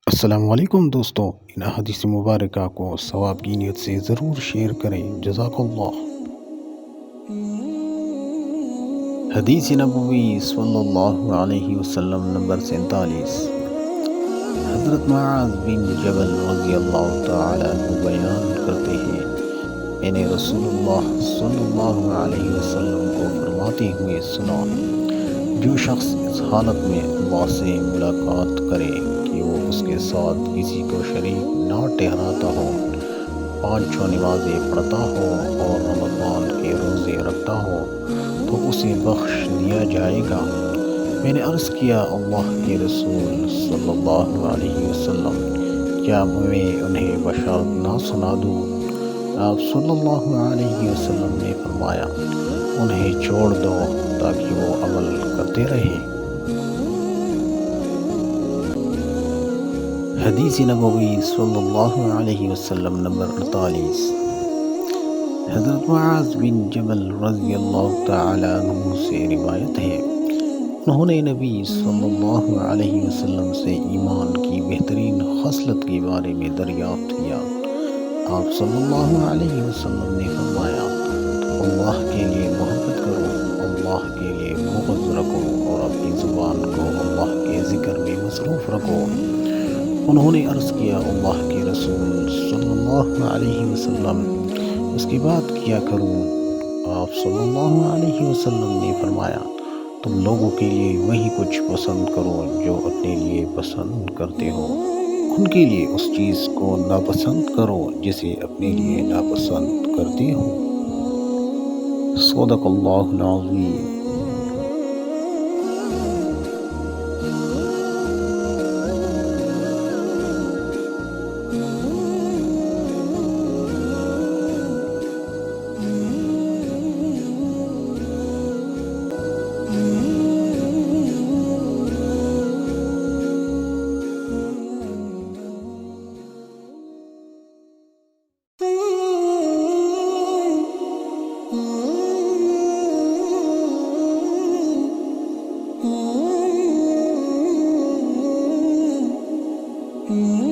अस्सलाम वालेकुम दोस्तों, इन अहादीस मुबारक को सवाब की नीयत से ज़रूर शेयर करें। जज़ाकल्लाह। हदीस नबवी सल्लल्लाहु अलैहि वसल्लम नंबर 47। हज़रत मुआज़ बिन जबल रज़ियल्लाहु तआला अन्हु बयान करते हैं, मैंने रसूलुल्लाह सल्लल्लाहु अलैहि वसल्लम को फरमाते हुए सुना, जो शख्स इस हालत में अल्लाह से मुलाकात करे कि वो उसके साथ किसी को शरीक ना ठहराता हो, पाँच छः नमाज़ें पढ़ता हो और रमज़ान के रोज़े रखता हो, तो उसे बख्श दिया जाएगा। मैंने अर्ज़ किया, अल्लाह के रसूल सल्लल्लाहु अलैहि वसल्लम, क्या मैं उन्हें बशारत ना सुना दूँ? आप सल्लल्लाहु अलैहि वसल्लम ने फरमाया, उन्हें छोड़ दो ताकि वो अमल करते रहें। हदीस नबवी सल्लल्लाहु अलैहि वसल्लम नंबर 48। हज़रत मुआज़ बिन जबल रज़ियल्लाहु तआला अन्हु से रिवायत है, उन्होंने नबी सल्लल्लाहु अलैहि वसल्लम से ईमान की बेहतरीन खसलत के बारे में दरियाफ्त किया। आप सल्लल्लाहु अलैहि वसल्लम ने फरमाया, तो अल्लाह के लिए मोहब्बत करो, अल्लाह के लिए बुग़्ज़ रखो और अपनी ज़ुबान को अल्लाह के ज़िक्र में मसरूफ़ रखो। उन्होंने अर्ज़ किया, अल्लाह के रसूल सल्लल्लाहु अलैहि वसल्लम, उसके बाद क्या करूँ? आप सल्लल्लाहु अलैहि वसल्लम ने फरमाया, तुम लोगों के लिए वही कुछ पसंद करो जो अपने लिए पसंद करते हो, उनके लिए उस चीज़ को नापसंद करो जिसे अपने लिए नापसंद करते हो। सदक़ल्लाहुल अज़ीम। Mm-hmm.